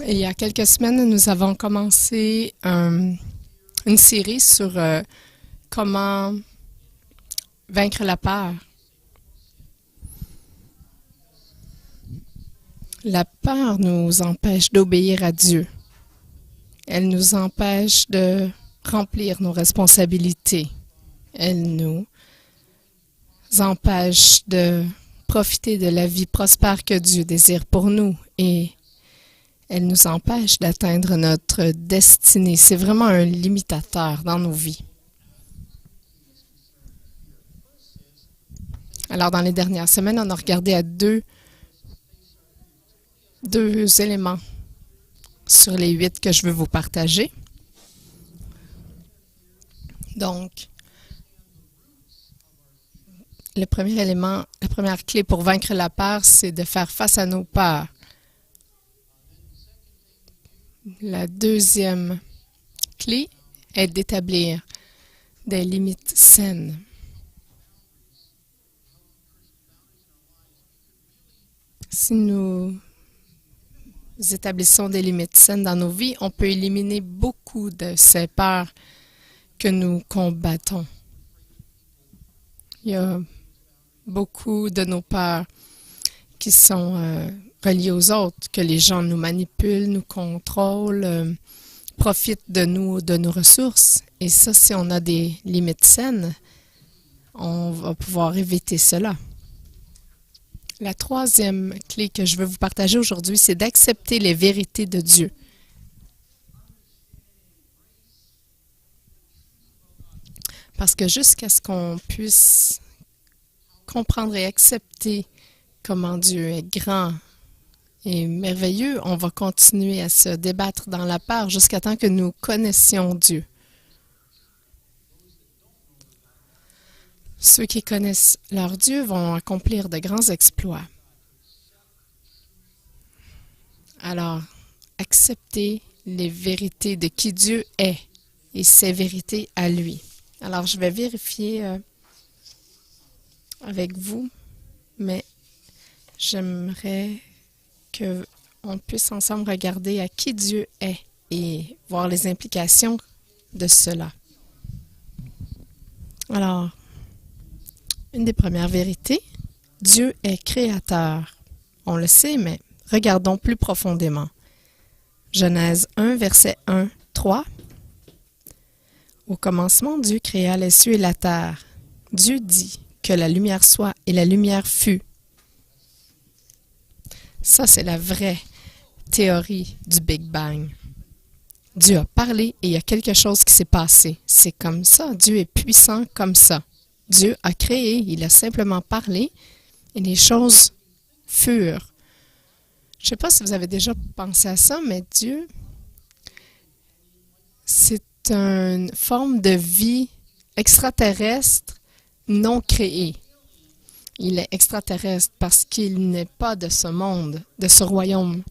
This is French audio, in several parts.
Il y a quelques semaines, nous avons commencé une série sur comment vaincre la peur. La peur nous empêche d'obéir à Dieu. Elle nous empêche de remplir nos responsabilités. Elle nous empêche de profiter de la vie prospère que Dieu désire pour nous et elle nous empêche d'atteindre notre destinée. C'est vraiment un limitateur dans nos vies. Alors, dans les dernières semaines, on a regardé à deux éléments sur les 8 que je veux vous partager. Donc, le premier élément, la première clé pour vaincre la peur, c'est de faire face à nos peurs. La deuxième clé est d'établir des limites saines. Si nous établissons des limites saines dans nos vies, on peut éliminer beaucoup de ces peurs que nous combattons. Il y a beaucoup de nos peurs qui sont reliées aux autres, que les gens nous manipulent, nous contrôlent, profitent de nous, de nos ressources. Et ça, si on a des limites saines, on va pouvoir éviter cela. La troisième clé que je veux vous partager aujourd'hui, c'est d'accepter les vérités de Dieu. Parce que jusqu'à ce qu'on puisse comprendre et accepter comment Dieu est grand et merveilleux, on va continuer à se débattre dans la peur jusqu'à temps que nous connaissions Dieu. Ceux qui connaissent leur Dieu vont accomplir de grands exploits. Alors, acceptez les vérités de qui Dieu est et ses vérités à lui. Alors, je vais vérifier avec vous, mais j'aimerais qu'on puisse ensemble regarder à qui Dieu est et voir les implications de cela. Alors, une des premières vérités, Dieu est créateur. On le sait, mais regardons plus profondément. Genèse 1, verset 1, 3. Au commencement, Dieu créa les cieux et la terre. Dieu dit que la lumière soit et la lumière fut. Ça, c'est la vraie théorie du Big Bang. Dieu a parlé et il y a quelque chose qui s'est passé. C'est comme ça. Dieu est puissant comme ça. Dieu a créé, il a simplement parlé et les choses furent. Je ne sais pas si vous avez déjà pensé à ça, mais Dieu, c'est une forme de vie extraterrestre non créée. Il est extraterrestre parce qu'il n'est pas de ce monde, de ce royaume.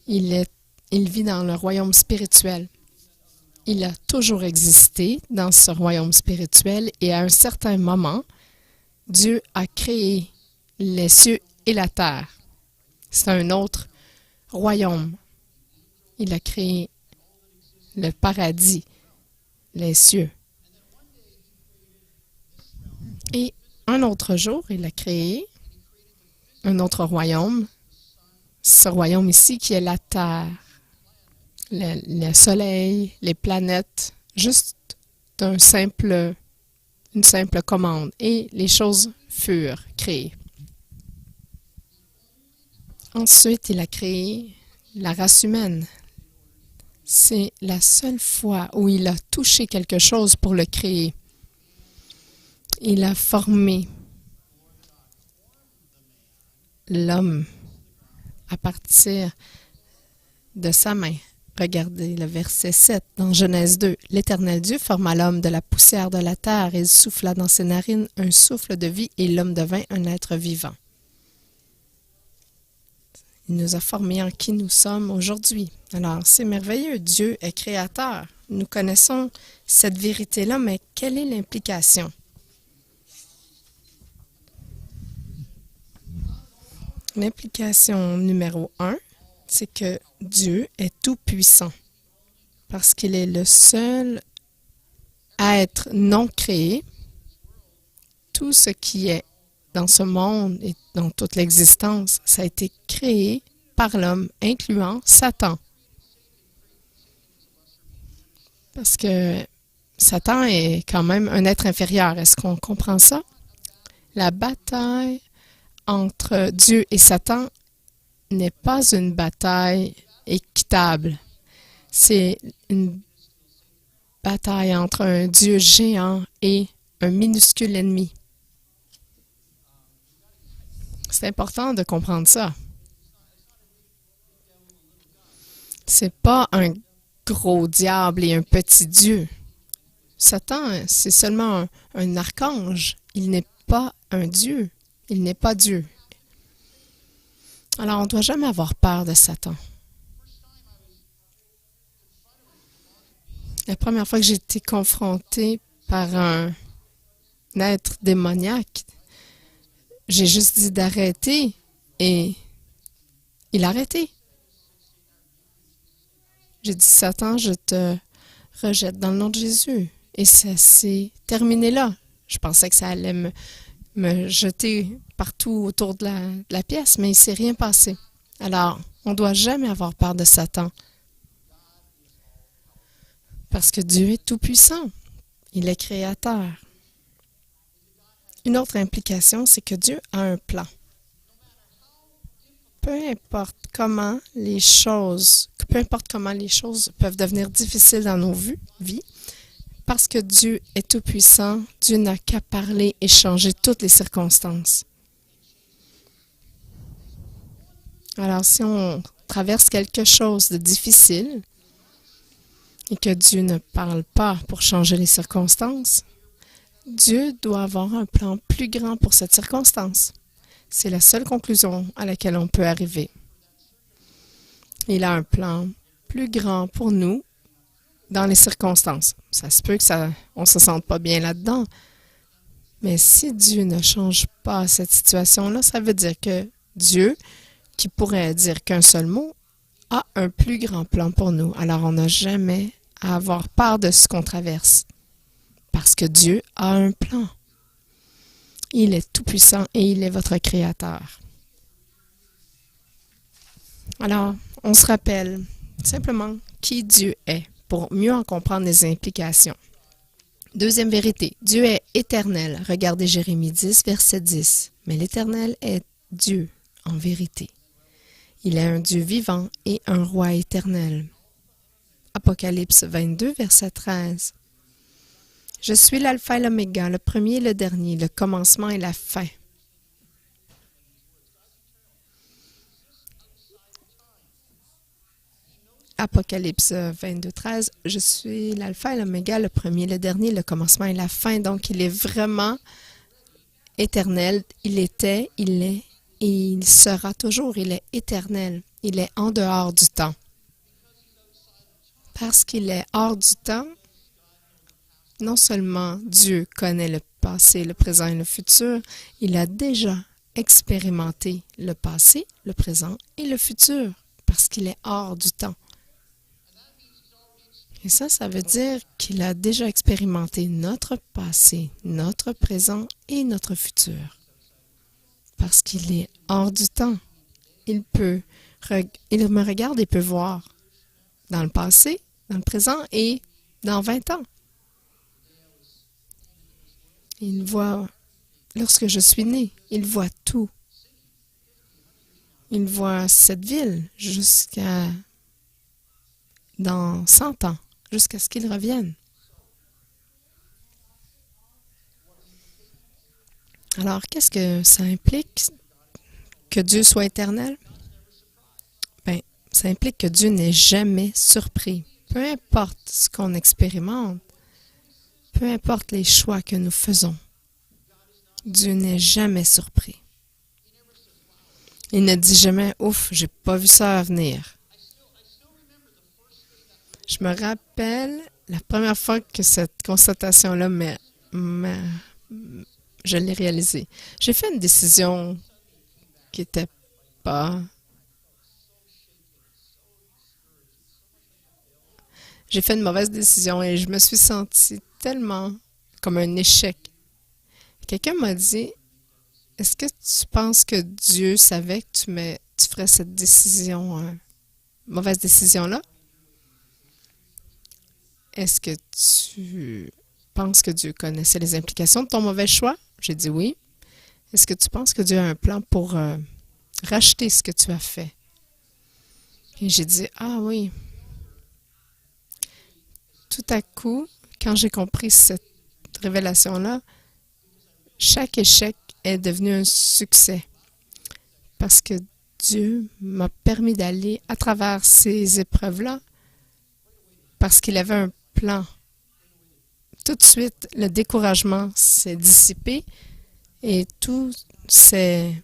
Il vit dans le royaume spirituel. Il a toujours existé dans ce royaume spirituel et à un certain moment, Dieu a créé les cieux et la terre. C'est un autre royaume. Il a créé le paradis, les cieux. Et un autre jour, il a créé un autre royaume, ce royaume ici qui est la terre. Le soleil, les planètes, juste une simple commande. Et les choses furent créées. Ensuite, il a créé la race humaine. C'est la seule fois où il a touché quelque chose pour le créer. Il a formé l'homme à partir de sa main. Regardez le verset 7 dans Genèse 2. L'Éternel Dieu forma l'homme de la poussière de la terre et il souffla dans ses narines un souffle de vie et l'homme devint un être vivant. Il nous a formés en qui nous sommes aujourd'hui. Alors, c'est merveilleux. Dieu est créateur. Nous connaissons cette vérité-là, mais quelle est l'implication? L'implication numéro 1, c'est que Dieu est tout-puissant parce qu'il est le seul être non créé. Tout ce qui est dans ce monde et dans toute l'existence, ça a été créé par l'homme, incluant Satan. Parce que Satan est quand même un être inférieur. Est-ce qu'on comprend ça? La bataille entre Dieu et Satan n'est pas une bataille équitable. C'est une bataille entre un Dieu géant et un minuscule ennemi. C'est important de comprendre ça. C'est pas un gros diable et un petit Dieu. Satan, c'est seulement un archange. Il n'est pas un Dieu. Il n'est pas Dieu. Alors, on ne doit jamais avoir peur de Satan. La première fois que j'ai été confrontée par un être démoniaque, j'ai juste dit d'arrêter et il a arrêté. J'ai dit, Satan, je te rejette dans le nom de Jésus. Et ça s'est terminé là. Je pensais que ça allait me jeter partout autour de la pièce, mais il ne s'est rien passé. Alors, on ne doit jamais avoir peur de Satan. Parce que Dieu est tout-puissant. Il est créateur. Une autre implication, c'est que Dieu a un plan. Peu importe comment les choses peuvent devenir difficiles dans nos vies, parce que Dieu est tout-puissant, Dieu n'a qu'à parler et changer toutes les circonstances. Alors, si on traverse quelque chose de difficile et que Dieu ne parle pas pour changer les circonstances, Dieu doit avoir un plan plus grand pour cette circonstance. C'est la seule conclusion à laquelle on peut arriver. Il a un plan plus grand pour nous dans les circonstances. Ça se peut on ne se sente pas bien là-dedans. Mais si Dieu ne change pas cette situation-là, ça veut dire que Dieu, qui pourrait dire qu'un seul mot, a un plus grand plan pour nous. Alors, on n'a jamais à avoir peur de ce qu'on traverse. Parce que Dieu a un plan. Il est tout-puissant et il est votre créateur. Alors, on se rappelle simplement qui Dieu est pour mieux en comprendre les implications. Deuxième vérité, Dieu est éternel. Regardez Jérémie 10, verset 10. Mais l'Éternel est Dieu en vérité. Il est un Dieu vivant et un roi éternel. Apocalypse 22, verset 13. Je suis l'alpha et l'oméga, le premier et le dernier, le commencement et la fin. Apocalypse 22, 13. Je suis l'alpha et l'oméga, le premier et le dernier, le commencement et la fin. Donc, il est vraiment éternel. Il était, il est et il sera toujours. Il est éternel. Il est en dehors du temps. Parce qu'il est hors du temps, non seulement Dieu connaît le passé, le présent et le futur, il a déjà expérimenté le passé, le présent et le futur, parce qu'il est hors du temps. Et ça veut dire qu'il a déjà expérimenté notre passé, notre présent et notre futur. Parce qu'il est hors du temps. Il me regarde et peut voir dans le passé, dans le présent et dans 20 ans. Il voit, lorsque je suis né, il voit tout. Il voit cette ville jusqu'à dans 100 ans, jusqu'à ce qu'il revienne. Alors, qu'est-ce que ça implique que Dieu soit éternel? Bien, ça implique que Dieu n'est jamais surpris. Peu importe ce qu'on expérimente, peu importe les choix que nous faisons, Dieu n'est jamais surpris. Il ne dit jamais « Ouf, j'ai pas vu ça venir ». Je me rappelle la première fois que cette constatation-là, je l'ai réalisée. J'ai fait une décision qui n'était pas j'ai fait une mauvaise décision et je me suis sentie tellement comme un échec. Quelqu'un m'a dit, est-ce que tu penses que Dieu savait que tu ferais cette décision, mauvaise décision-là? Est-ce que tu penses que Dieu connaissait les implications de ton mauvais choix? J'ai dit oui. Est-ce que tu penses que Dieu a un plan pour racheter ce que tu as fait? Et j'ai dit, ah oui. Tout à coup, quand j'ai compris cette révélation-là, chaque échec est devenu un succès parce que Dieu m'a permis d'aller à travers ces épreuves-là parce qu'il avait un plan. Tout de suite, le découragement s'est dissipé et tout s'est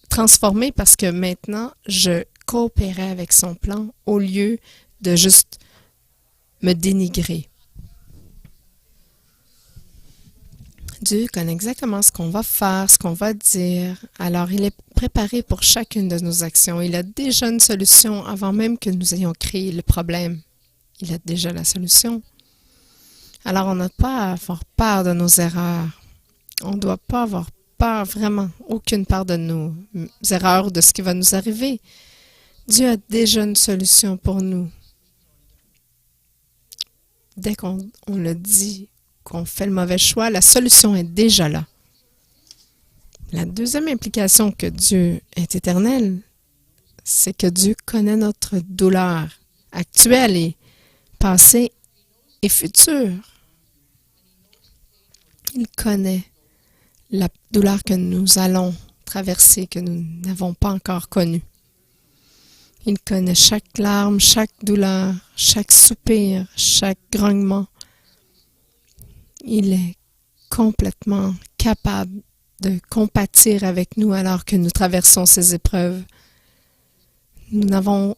transformé parce que maintenant, je coopérais avec son plan au lieu de juste me dénigrer. Dieu connaît exactement ce qu'on va faire, ce qu'on va dire. Alors, il est préparé pour chacune de nos actions. Il a déjà une solution avant même que nous ayons créé le problème. Il a déjà la solution. Alors, on n'a pas à avoir peur de nos erreurs. On ne doit pas avoir peur, vraiment, aucune peur de nos erreurs ou de ce qui va nous arriver. Dieu a déjà une solution pour nous. Dès qu'on le dit, qu'on fait le mauvais choix, la solution est déjà là. La deuxième implication que Dieu est éternel, c'est que Dieu connaît notre douleur actuelle et passée et future. Il connaît la douleur que nous allons traverser, que nous n'avons pas encore connue. Il connaît chaque larme, chaque douleur, chaque soupir, chaque grognement. Il est complètement capable de compatir avec nous alors que nous traversons ces épreuves. Nous n'avons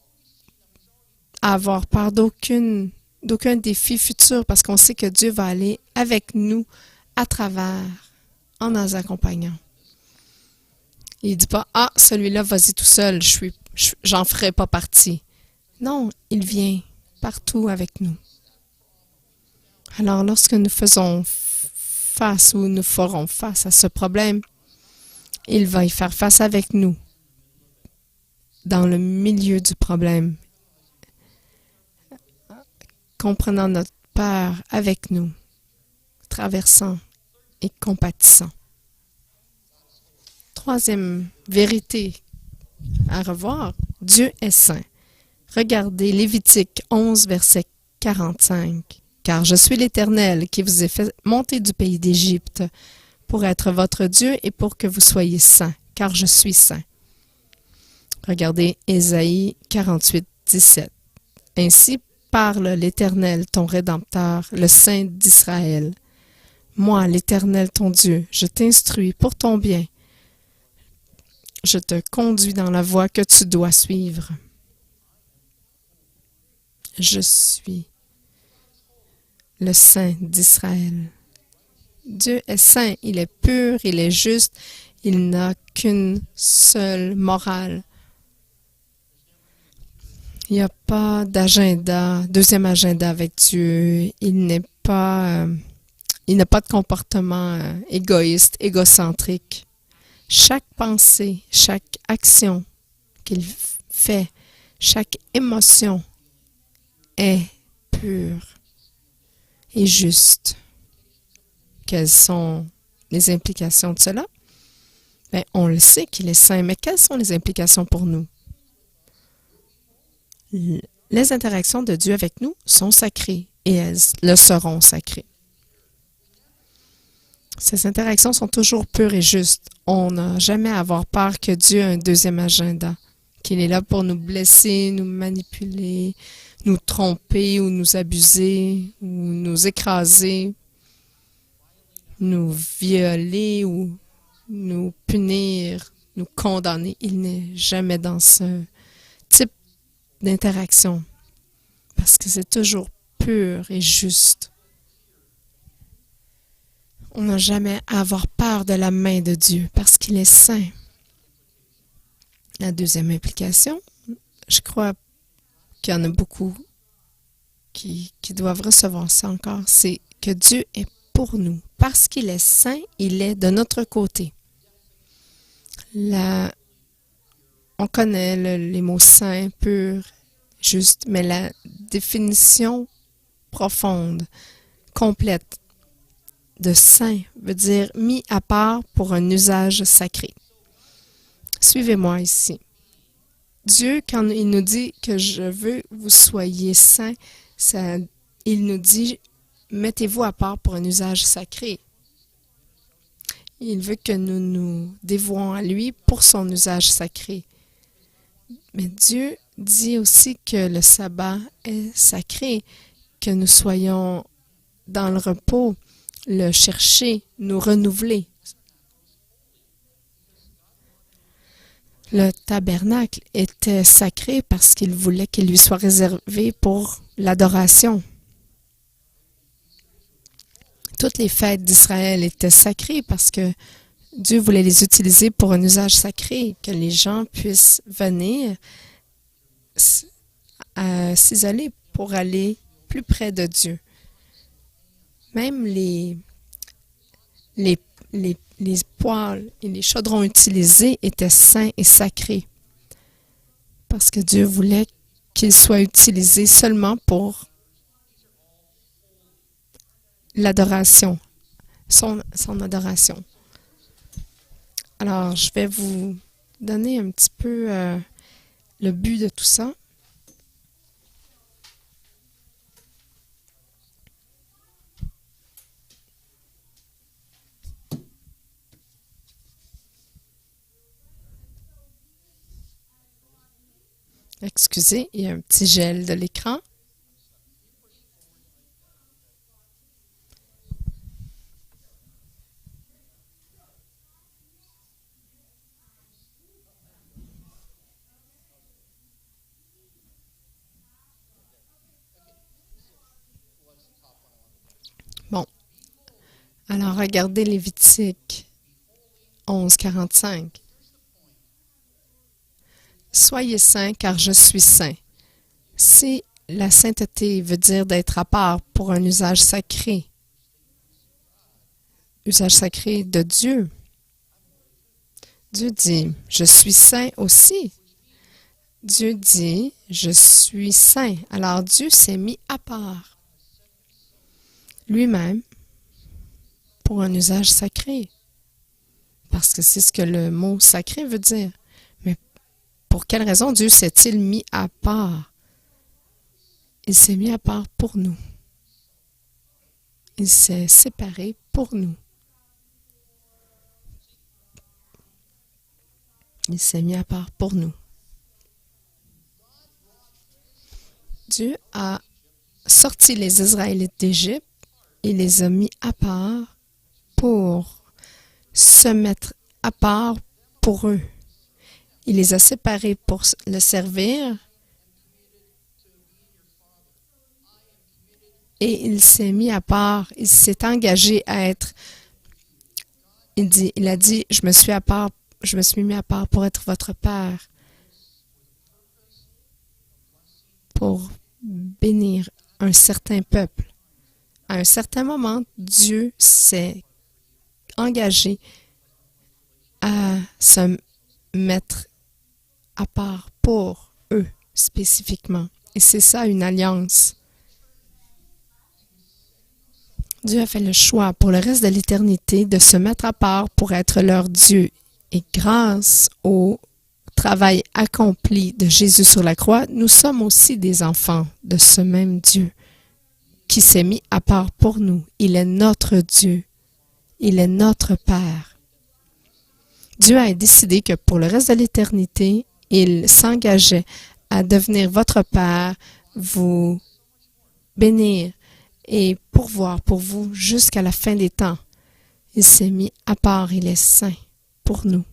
à avoir peur d'aucun défi futur parce qu'on sait que Dieu va aller avec nous à travers, en nous accompagnant. Il ne dit pas « Ah, celui-là, vas-y tout seul, j'en ferai pas partie. » Non, il vient partout avec nous. Alors, lorsque nous faisons face ou nous ferons face à ce problème, il va y faire face avec nous, dans le milieu du problème, comprenant notre peur avec nous, traversant et compatissant. Troisième vérité à revoir, Dieu est saint. Regardez Lévitique 11, verset 45. Car je suis l'Éternel qui vous ai fait monter du pays d'Égypte pour être votre Dieu et pour que vous soyez saints, car je suis saint. Regardez Ésaïe 48, 17. Ainsi parle l'Éternel, ton Rédempteur, le Saint d'Israël. Moi, l'Éternel, ton Dieu, je t'instruis pour ton bien. Je te conduis dans la voie que tu dois suivre. Je suis le Saint d'Israël. Dieu est saint, il est pur, il est juste, il n'a qu'une seule morale. Il n'y a pas d'agenda, deuxième agenda avec Dieu. Il n'a pas de comportement égoïste, égocentrique. Chaque pensée, chaque action qu'il fait, chaque émotion est pure et juste. Quelles sont les implications de cela? Bien, on le sait qu'il est saint, mais quelles sont les implications pour nous? Les interactions de Dieu avec nous sont sacrées et elles le seront sacrées. Ces interactions sont toujours pures et justes. On n'a jamais à avoir peur que Dieu ait un deuxième agenda, qu'il est là pour nous blesser, nous manipuler, nous tromper ou nous abuser ou nous écraser, nous violer ou nous punir, nous condamner. Il n'est jamais dans ce type d'interaction parce que c'est toujours pur et juste. On n'a jamais à avoir peur de la main de Dieu parce qu'il est saint. La deuxième implication, je crois qu'il y en a beaucoup qui doivent recevoir ça encore, c'est que Dieu est pour nous. Parce qu'il est saint, il est de notre côté. On connaît les mots saint, pur, juste, mais la définition profonde, complète de saint veut dire mis à part pour un usage sacré. Suivez-moi ici. Dieu, quand il nous dit que je veux que vous soyez saints, il nous dit mettez-vous à part pour un usage sacré. Il veut que nous nous dévouons à lui pour son usage sacré. Mais Dieu dit aussi que le sabbat est sacré, que nous soyons dans le repos, le chercher, nous renouveler. Le tabernacle était sacré parce qu'il voulait qu'il lui soit réservé pour l'adoration. Toutes les fêtes d'Israël étaient sacrées parce que Dieu voulait les utiliser pour un usage sacré, que les gens puissent venir s'isoler pour aller plus près de Dieu. Même les poêles et les chaudrons utilisés étaient saints et sacrés parce que Dieu voulait qu'ils soient utilisés seulement pour l'adoration, son adoration. Alors, je vais vous donner un petit peu le but de tout ça. Excusez, il y a un petit gel de l'écran. Bon. Alors, regardez Lévitique 11:45. Soyez saints, car je suis saint. Si la sainteté veut dire d'être à part pour un usage sacré de Dieu, Dieu dit, je suis saint aussi. Dieu dit, je suis saint. Alors Dieu s'est mis à part lui-même pour un usage sacré. Parce que c'est ce que le mot sacré veut dire. Mais pour quelle raison Dieu s'est-il mis à part? Il s'est mis à part pour nous. Il s'est séparé pour nous. Il s'est mis à part pour nous. Dieu a sorti les Israélites d'Égypte et les a mis à part pour se mettre à part pour eux. Il les a séparés pour le servir et il s'est mis à part. Il s'est engagé à être. Il a dit, je me suis mis à part pour être votre Père, pour bénir un certain peuple. À un certain moment, Dieu s'est engagé à se mettre à part pour eux spécifiquement. Et c'est ça une alliance. Dieu a fait le choix pour le reste de l'éternité de se mettre à part pour être leur Dieu. Et grâce au travail accompli de Jésus sur la croix, nous sommes aussi des enfants de ce même Dieu qui s'est mis à part pour nous. Il est notre Dieu. Il est notre Père. Dieu a décidé que pour le reste de l'éternité, il s'engageait à devenir votre Père, vous bénir et pourvoir pour vous jusqu'à la fin des temps. Il s'est mis à part, il est saint pour nous.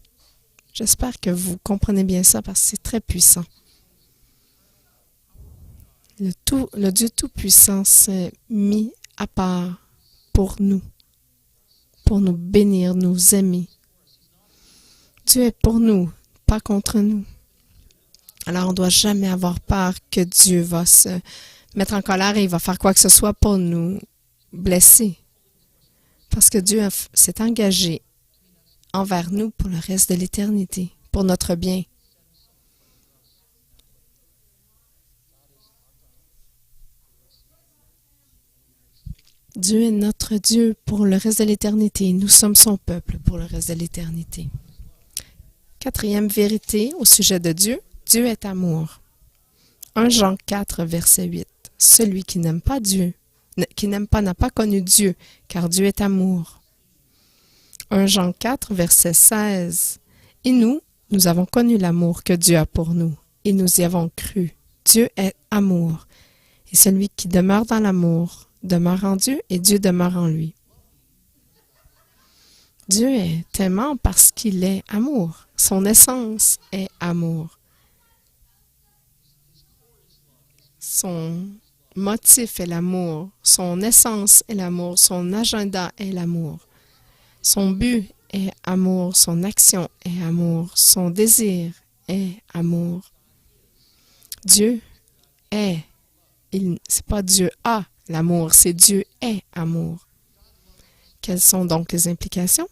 J'espère que vous comprenez bien ça parce que c'est très puissant. Le Dieu Tout-Puissant s'est mis à part pour nous bénir, nous aimer. Dieu est pour nous, pas contre nous. Alors, on ne doit jamais avoir peur que Dieu va se mettre en colère et il va faire quoi que ce soit pour nous blesser. Parce que Dieu s'est engagé envers nous pour le reste de l'éternité, pour notre bien. Dieu est notre Dieu pour le reste de l'éternité. Nous sommes son peuple pour le reste de l'éternité. Quatrième vérité au sujet de Dieu, Dieu est amour. 1 Jean 4, verset 8. Celui qui n'aime pas Dieu, qui n'aime pas n'a pas connu Dieu, car Dieu est amour. 1 Jean 4, verset 16. Et nous avons connu l'amour que Dieu a pour nous, et nous y avons cru. Dieu est amour. Et celui qui demeure dans l'amour demeure en Dieu et Dieu demeure en lui. Dieu est aimant parce qu'il est amour. Son essence est amour. Son motif est l'amour. Son essence est l'amour. Son agenda est l'amour. Son but est amour. Son action est amour. Son désir est amour. Dieu est. C'est pas Dieu a l'amour, c'est Dieu est amour. Quelles sont donc les implications?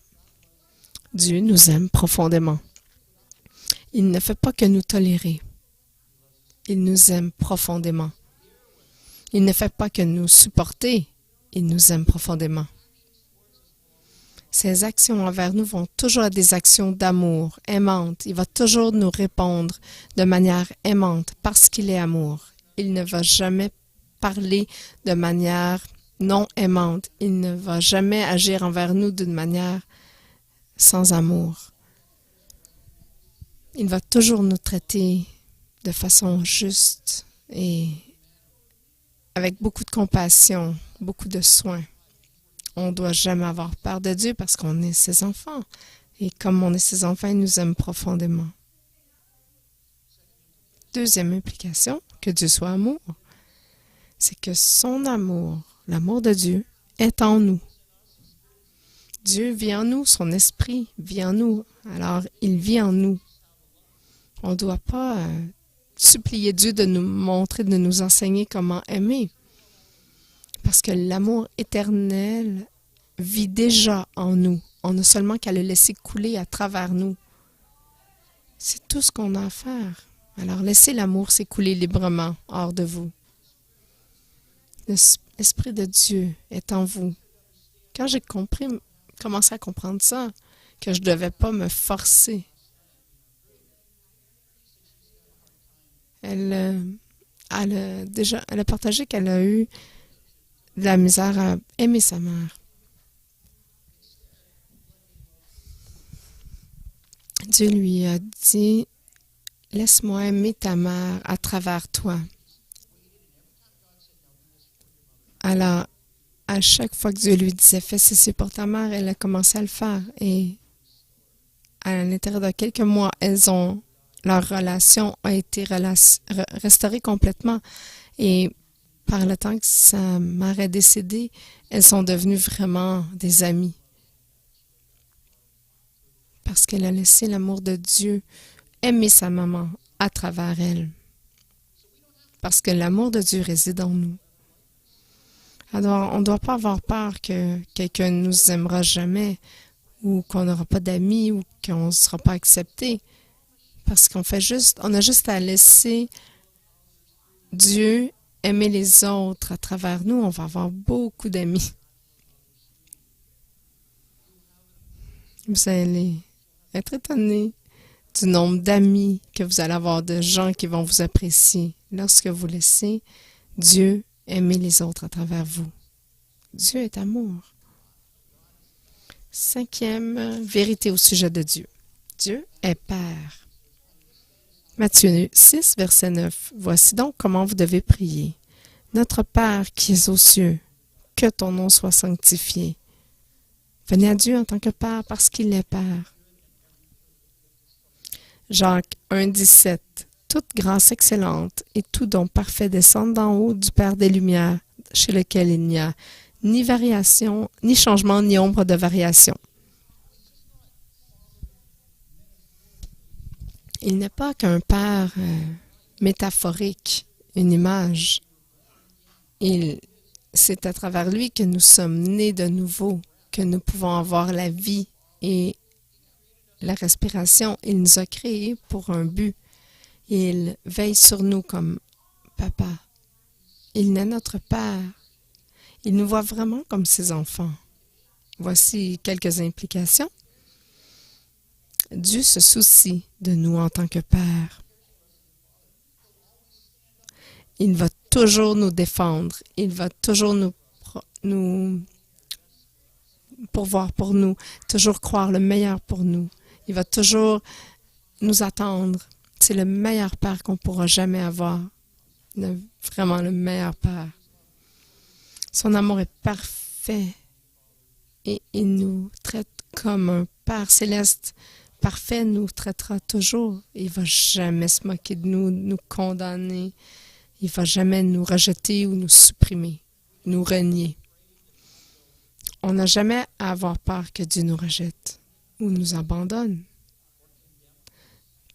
Dieu nous aime profondément. Il ne fait pas que nous tolérer. Il nous aime profondément. Il ne fait pas que nous supporter. Il nous aime profondément. Ses actions envers nous vont toujours être des actions d'amour, aimantes. Il va toujours nous répondre de manière aimante parce qu'il est amour. Il ne va jamais parler de manière non aimante. Il ne va jamais agir envers nous d'une manière sans amour. Il va toujours nous traiter de façon juste et avec beaucoup de compassion, beaucoup de soin. On ne doit jamais avoir peur de Dieu parce qu'on est ses enfants. Et comme on est ses enfants, il nous aime profondément. Deuxième implication, que Dieu soit amour, c'est que son amour, l'amour de Dieu, est en nous. Dieu vit en nous, son esprit vit en nous, alors il vit en nous. On ne doit pas supplier Dieu de nous montrer, de nous enseigner comment aimer. Parce que l'amour éternel vit déjà en nous. On n'a seulement qu'à le laisser couler à travers nous. C'est tout ce qu'on a à faire. Alors laissez l'amour s'écouler librement hors de vous. L'Esprit de Dieu est en vous. Quand j'ai commencé à comprendre ça, que je ne devais pas me forcer, elle a partagé qu'elle a eu de la misère à aimer sa mère. Dieu lui a dit, « Laisse-moi aimer ta mère à travers toi. » Alors, à chaque fois que Dieu lui disait « Fais ceci pour ta mère », elle a commencé à le faire. Et à l'intérieur de quelques mois, leur relation a été restaurée complètement. Et par le temps que sa mère est décédée, elles sont devenues vraiment des amies. Parce qu'elle a laissé l'amour de Dieu aimer sa maman à travers elle. Parce que l'amour de Dieu réside en nous. Alors, on ne doit pas avoir peur que quelqu'un ne nous aimera jamais ou qu'on n'aura pas d'amis ou qu'on ne sera pas accepté. Parce on a juste à laisser Dieu aimer les autres à travers nous. On va avoir beaucoup d'amis. Vous allez être étonné du nombre d'amis que vous allez avoir, de gens qui vont vous apprécier lorsque vous laissez Dieu aimer les autres à travers vous. Dieu est amour. Cinquième vérité au sujet de Dieu. Dieu est Père. Matthieu 6, verset 9. Voici donc comment vous devez prier. Notre Père qui es aux cieux, que ton nom soit sanctifié. Venez à Dieu en tant que Père parce qu'il est Père. Jacques 1, 17. Toute grâce excellente et tout don parfait descendent d'en haut du Père des Lumières, chez lequel il n'y a ni variation, ni changement, ni ombre de variation. Il n'est pas qu'un Père métaphorique, une image. C'est à travers lui que nous sommes nés de nouveau, que nous pouvons avoir la vie et la respiration. Il nous a créés pour un but. Il veille sur nous comme papa. Il est notre Père. Il nous voit vraiment comme ses enfants. Voici quelques implications. Dieu se soucie de nous en tant que Père. Il va toujours nous défendre. Il va toujours nous pourvoir pour nous, toujours croire le meilleur pour nous. Il va toujours nous attendre. C'est le meilleur Père qu'on pourra jamais avoir. Vraiment le meilleur Père. Son amour est parfait et il nous traite comme un Père céleste. Parfait nous traitera toujours. Il ne va jamais se moquer de nous, nous condamner. Il ne va jamais nous rejeter ou nous supprimer, nous renier. On n'a jamais à avoir peur que Dieu nous rejette ou nous abandonne,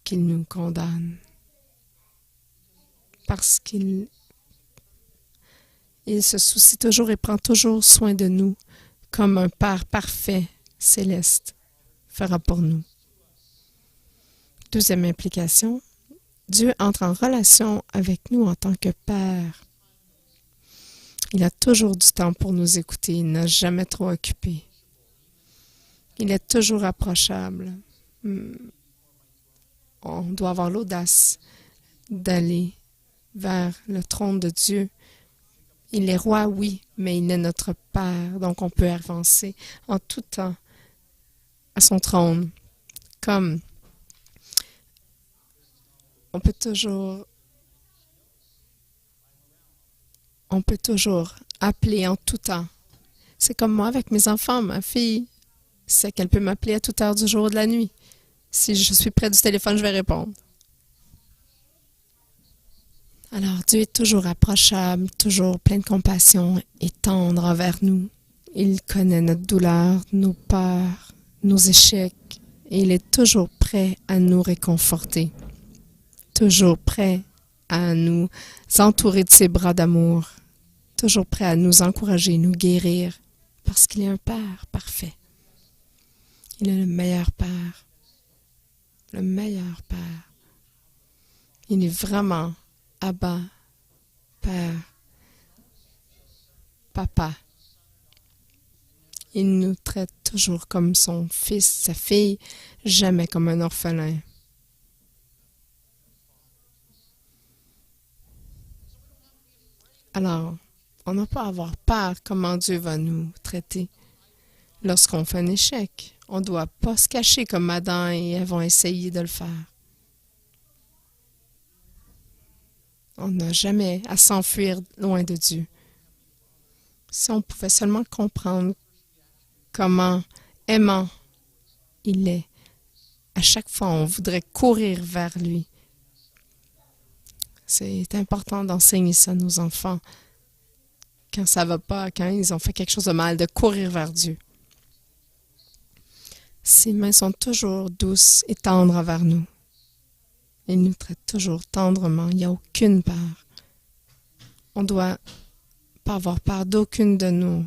qu'il nous condamne. Parce qu'il se soucie toujours et prend toujours soin de nous, comme un Père parfait, céleste, fera pour nous. Deuxième implication, Dieu entre en relation avec nous en tant que Père. Il a toujours du temps pour nous écouter, il n'a jamais trop occupé. Il est toujours approchable. On doit avoir l'audace d'aller vers le trône de Dieu. Il est roi, oui, mais il est notre Père, donc on peut avancer en tout temps à son trône. Comme on peut toujours appeler en tout temps. C'est comme moi avec mes enfants. Ma fille sait qu'elle peut m'appeler à toute heure du jour ou de la nuit. Si je suis près du téléphone, je vais répondre. Alors, Dieu est toujours approchable, toujours plein de compassion et tendre envers nous. Il connaît notre douleur, nos peurs, nos échecs, et il est toujours prêt à nous réconforter. Toujours prêt à nous entourer de ses bras d'amour. Toujours prêt à nous encourager, nous guérir, parce qu'il est un Père parfait. Il est le meilleur Père. Le meilleur Père. Il est vraiment Abba, Père, Papa. Il nous traite toujours comme son fils, sa fille, jamais comme un orphelin. Alors, on n'a pas à avoir peur comment Dieu va nous traiter. Lorsqu'on fait un échec, on ne doit pas se cacher comme Adam et Ève vont essayer de le faire. On n'a jamais à s'enfuir loin de Dieu. Si on pouvait seulement comprendre comment aimant il est, à chaque fois on voudrait courir vers lui. C'est important d'enseigner ça à nos enfants. Quand ça ne va pas, quand ils ont fait quelque chose de mal, de courir vers Dieu. Ses mains sont toujours douces et tendres envers nous. Il nous traite toujours tendrement. Il n'y a aucune peur. On ne doit pas avoir peur d'aucune de nos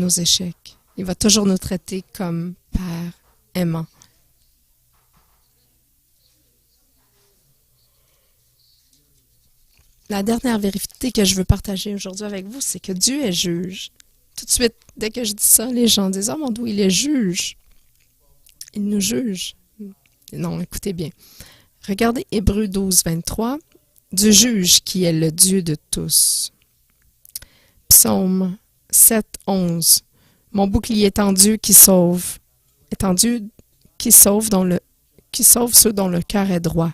échecs. Il va toujours nous traiter comme Père aimant. La dernière vérité que je veux partager aujourd'hui avec vous, c'est que Dieu est juge. Tout de suite, dès que je dis ça, les gens disent « Oh mon Dieu, il est juge. Il nous juge. » Non, écoutez bien. Regardez Hébreux 12, 23. Du juge qui est le Dieu de tous. Psaume 7, 11. Mon bouclier est en Dieu qui sauve. Est en Dieu qui sauve ceux dont le cœur est droit.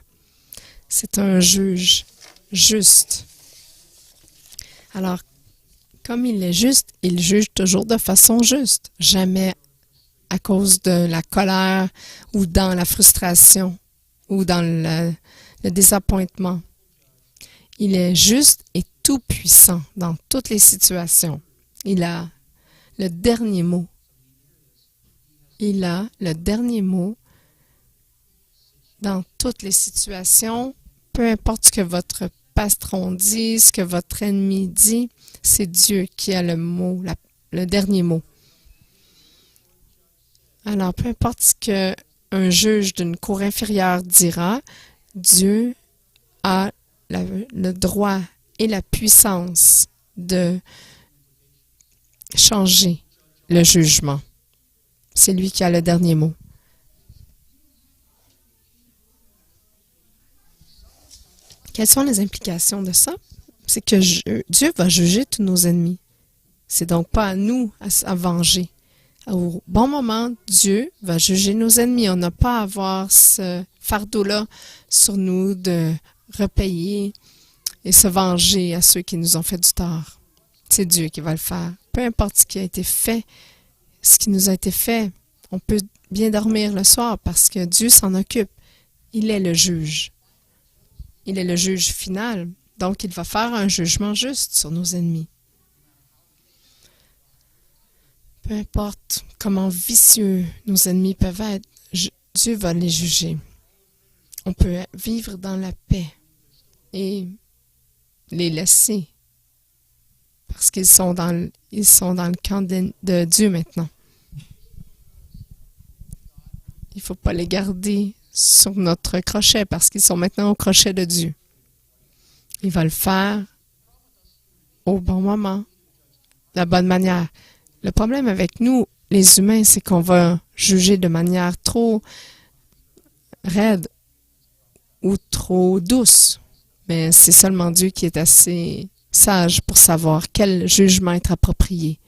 C'est un juge juste. Alors, comme il est juste, il juge toujours de façon juste. Jamais à cause de la colère ou dans la frustration ou dans le désappointement. Il est juste et tout-puissant dans toutes les situations. Il a le dernier mot. Il a le dernier mot dans toutes les situations, peu importe ce que votre passerons dit, ce que votre ennemi dit, c'est Dieu qui a le mot, le dernier mot. Alors, peu importe ce qu'un juge d'une cour inférieure dira, Dieu a le droit et la puissance de changer le jugement. C'est lui qui a le dernier mot. Quelles sont les implications de ça? C'est que Dieu va juger tous nos ennemis. C'est donc pas à nous à venger. Au bon moment, Dieu va juger nos ennemis. On n'a pas à avoir ce fardeau-là sur nous de repayer et se venger à ceux qui nous ont fait du tort. C'est Dieu qui va le faire. Peu importe ce qui a été fait, ce qui nous a été fait, on peut bien dormir le soir parce que Dieu s'en occupe. Il est le juge. Il est le juge final. Donc, il va faire un jugement juste sur nos ennemis. Peu importe comment vicieux nos ennemis peuvent être, Dieu va les juger. On peut vivre dans la paix et les laisser parce qu'ils sont dans le camp de Dieu maintenant. Il ne faut pas les garder sur notre crochet parce qu'ils sont maintenant au crochet de Dieu. Il va le faire au bon moment, de la bonne manière. Le problème avec nous, les humains, c'est qu'on va juger de manière trop raide ou trop douce. Mais c'est seulement Dieu qui est assez sage pour savoir quel jugement être approprié.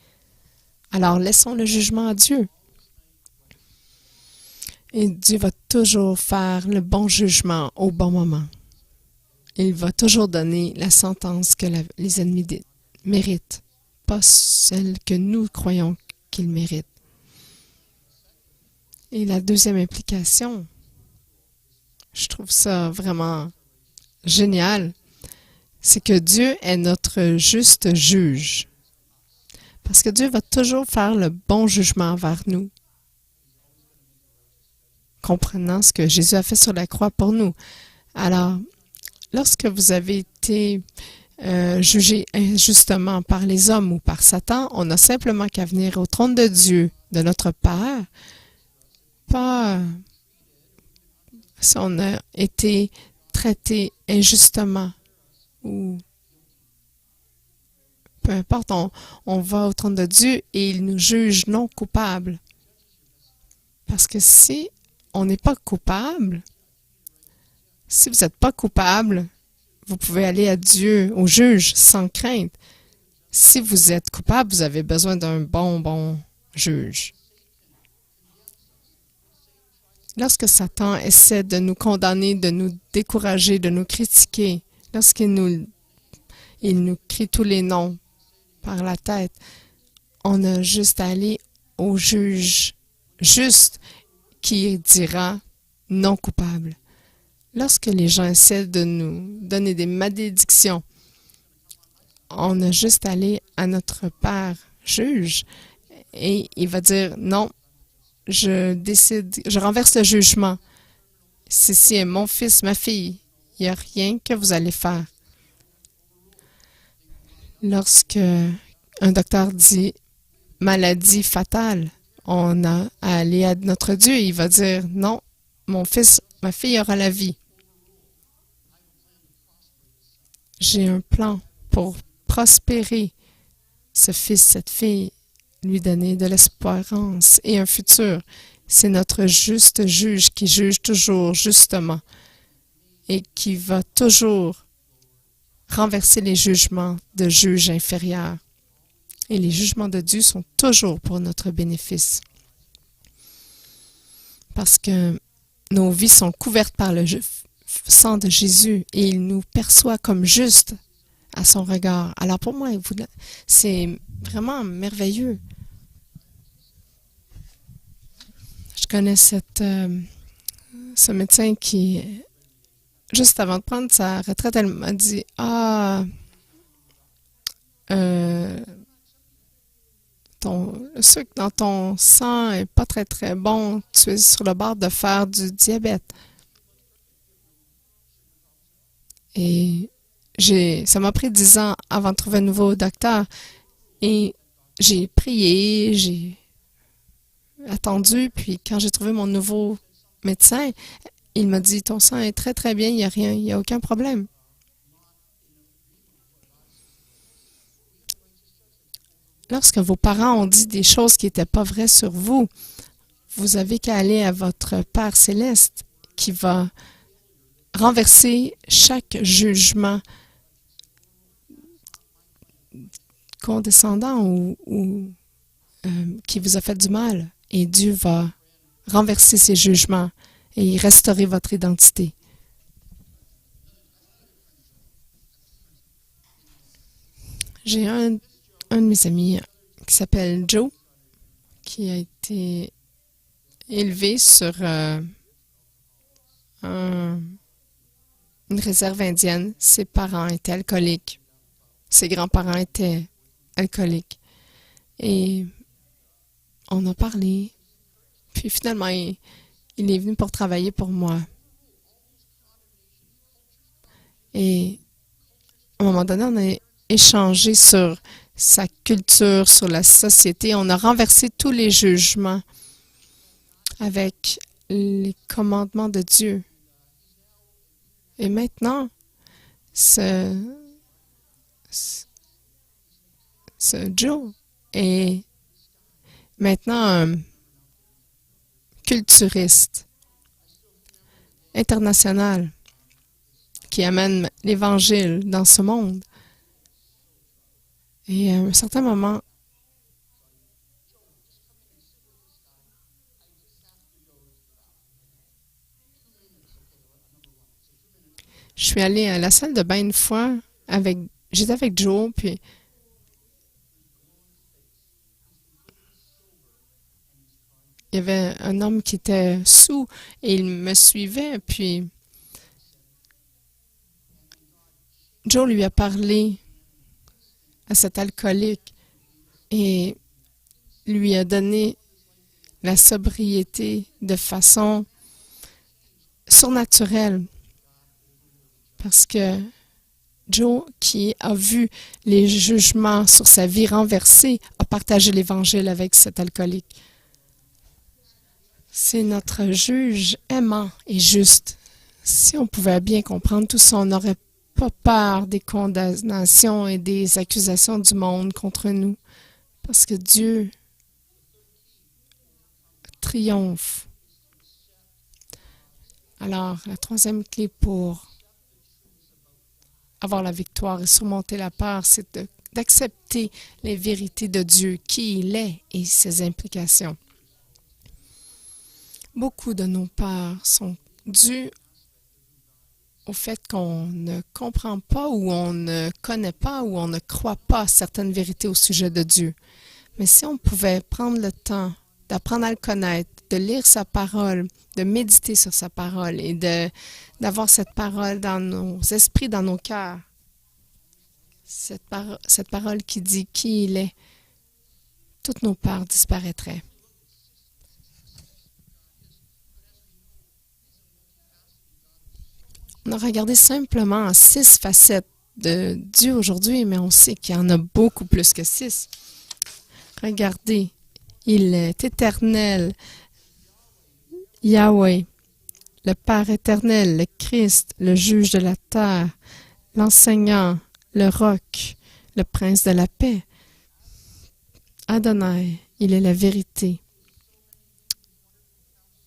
Alors, laissons le jugement à Dieu. Et Dieu va toujours faire le bon jugement au bon moment. Il va toujours donner la sentence que les ennemis méritent, pas celle que nous croyons qu'ils méritent. Et la deuxième implication, je trouve ça vraiment génial, c'est que Dieu est notre juste juge. Parce que Dieu va toujours faire le bon jugement envers nous, comprenant ce que Jésus a fait sur la croix pour nous. Alors, lorsque vous avez été jugé injustement par les hommes ou par Satan, on n'a simplement qu'à venir au trône de Dieu, de notre Père, pas si on a été traité injustement ou peu importe, on va au trône de Dieu et il nous juge non coupables. Parce que si on n'est pas coupable, si vous n'êtes pas coupable, vous pouvez aller à Dieu, au juge, sans crainte. Si vous êtes coupable, vous avez besoin d'un bon juge. Lorsque Satan essaie de nous condamner, de nous décourager, de nous critiquer, lorsqu'il nous crie tous les noms par la tête, on a juste à aller au juge juste qui dira non coupable. Lorsque les gens essaient de nous donner des malédictions, on a juste à aller à notre Père juge et il va dire non, je décide, je renverse le jugement. Ceci est mon fils, ma fille. Il n'y a rien que vous allez faire. Lorsque un docteur dit maladie fatale, on a à aller à notre Dieu et il va dire non, mon fils, ma fille aura la vie. J'ai un plan pour prospérer ce fils, cette fille, lui donner de l'espérance et un futur. C'est notre juste juge qui juge toujours justement et qui va toujours renverser les jugements de juges inférieurs. Et les jugements de Dieu sont toujours pour notre bénéfice. Parce que nos vies sont couvertes par le sang de Jésus et il nous perçoit comme justes à son regard. Alors pour moi, c'est vraiment merveilleux. Je connais ce médecin qui, juste avant de prendre sa retraite, elle m'a dit « Ah, le sucre dans ton sang est pas très très bon, tu es sur le bord de faire du diabète. » Et Ça m'a pris 10 ans avant de trouver un nouveau docteur. Et j'ai prié, j'ai attendu, puis quand j'ai trouvé mon nouveau médecin, il m'a dit, ton sang est très, très bien, il n'y a rien, il n'y a aucun problème. Lorsque vos parents ont dit des choses qui n'étaient pas vraies sur vous, vous avez qu'à aller à votre Père céleste qui va renverser chaque jugement condescendant ou qui vous a fait du mal. Et Dieu va renverser ces jugements et restaurer votre identité. J'ai un de mes amis qui s'appelle Joe, qui a été élevé sur une réserve indienne. Ses parents étaient alcooliques. Ses grands-parents étaient alcooliques. Et on a parlé. Puis finalement, il est venu pour travailler pour moi. Et à un moment donné, on a échangé sur sa culture, sur la société. On a renversé tous les jugements avec les commandements de Dieu. Et maintenant, ce Joe est maintenant un culturiste international qui amène l'Évangile dans ce monde. Et à un certain moment, je suis allée à la salle de bain une fois j'étais avec Joe, puis il y avait un homme qui était saoul et il me suivait, puis Joe lui a parlé à cet alcoolique et lui a donné la sobriété de façon surnaturelle. Parce que Joe, qui a vu les jugements sur sa vie renversés, a partagé l'Évangile avec cet alcoolique. C'est notre juge aimant et juste. Si on pouvait bien comprendre tout ça, on n'aurait pas peur des condamnations et des accusations du monde contre nous. Parce que Dieu triomphe. Alors, la troisième clé pour avoir la victoire et surmonter la peur, c'est d'accepter les vérités de Dieu, qui il est et ses implications. Beaucoup de nos peurs sont dues au fait qu'on ne comprend pas ou on ne connaît pas ou on ne croit pas certaines vérités au sujet de Dieu. Mais si on pouvait prendre le temps d'apprendre à le connaître, de lire sa parole, de méditer sur sa parole et d'avoir cette parole dans nos esprits, dans nos cœurs, cette parole qui dit qui il est, toutes nos peurs disparaîtraient. On a regardé simplement 6 facettes de Dieu aujourd'hui, mais on sait qu'il y en a beaucoup plus que 6. Regardez, il est éternel, Yahweh, le Père éternel, le Christ, le juge de la terre, l'enseignant, le roc, le prince de la paix. Adonai, il est la vérité.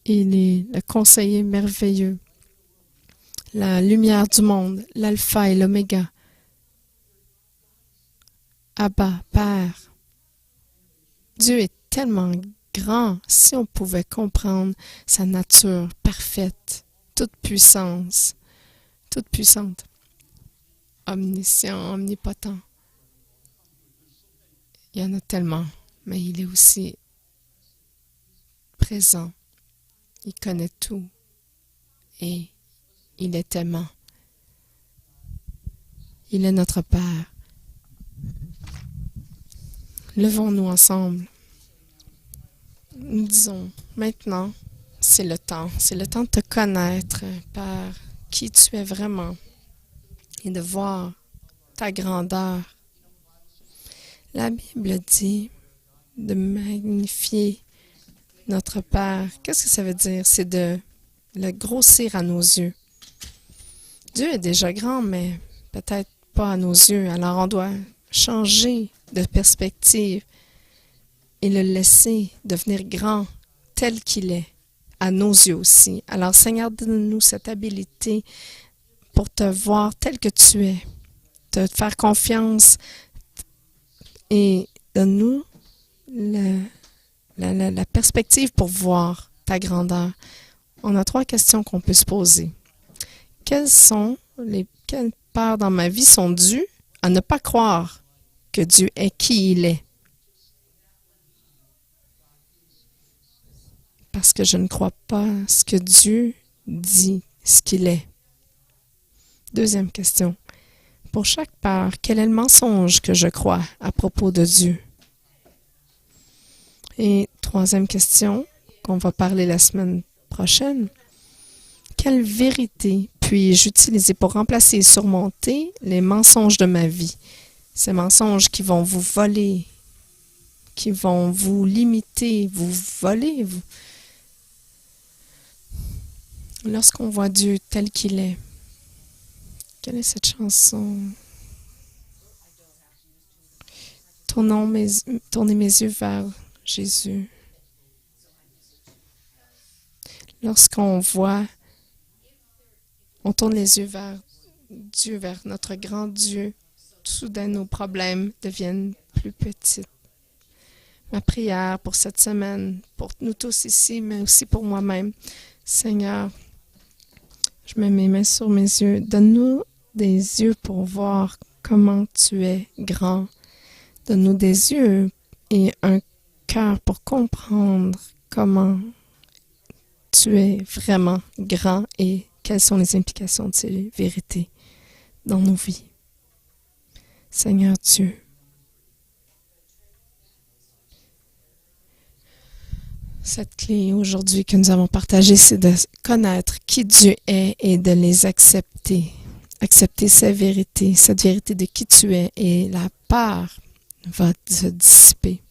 Il est le conseiller merveilleux, la lumière du monde, l'alpha et l'oméga. Abba, Père. Dieu est tellement grand si on pouvait comprendre sa nature parfaite, toute puissante, omniscient, omnipotent. Il y en a tellement, mais il est aussi présent. Il connaît tout et il est aimant. Il est notre Père. Levons-nous ensemble. Nous disons, maintenant, c'est le temps de te connaître par qui tu es vraiment et de voir ta grandeur. La Bible dit de magnifier notre Père. Qu'est-ce que ça veut dire? C'est de le grossir à nos yeux. Dieu est déjà grand, mais peut-être pas à nos yeux. Alors on doit changer de perspective et le laisser devenir grand tel qu'il est, à nos yeux aussi. Alors Seigneur, donne-nous cette habilité pour te voir tel que tu es, te faire confiance et donne-nous la perspective pour voir ta grandeur. On a 3 questions qu'on peut se poser. Quelles peurs dans ma vie sont dues à ne pas croire que Dieu est qui il est? Parce que je ne crois pas ce que Dieu dit, ce qu'il est. 2e question. Pour chaque peur, quel est le mensonge que je crois à propos de Dieu? Et 3e question, qu'on va parler la semaine prochaine. Quelle vérité puis-je utiliser pour remplacer et surmonter les mensonges de ma vie? Ces mensonges qui vont vous voler, qui vont vous limiter, vous voler. Lorsqu'on voit Dieu tel qu'il est, quelle est cette chanson? Tournez mes yeux vers Jésus. Lorsqu'on voit, on tourne les yeux vers Dieu, vers notre grand Dieu, soudain nos problèmes deviennent plus petits. Ma prière pour cette semaine, pour nous tous ici, mais aussi pour moi-même, Seigneur, je mets mes mains sur mes yeux. Donne-nous des yeux pour voir comment tu es grand. Donne-nous des yeux et un cœur pour comprendre comment tu es vraiment grand et quelles sont les implications de ces vérités dans nos vies. Seigneur Dieu, cette clé aujourd'hui que nous avons partagée, c'est de connaître qui Dieu est et de les accepter. Accepter ces vérités, cette vérité de qui tu es, et la peur va se dissiper.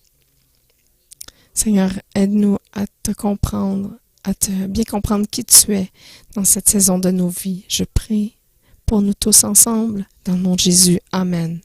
Seigneur, aide-nous à te comprendre, à te bien comprendre qui tu es dans cette saison de nos vies. Je prie pour nous tous ensemble, dans le nom de Jésus. Amen.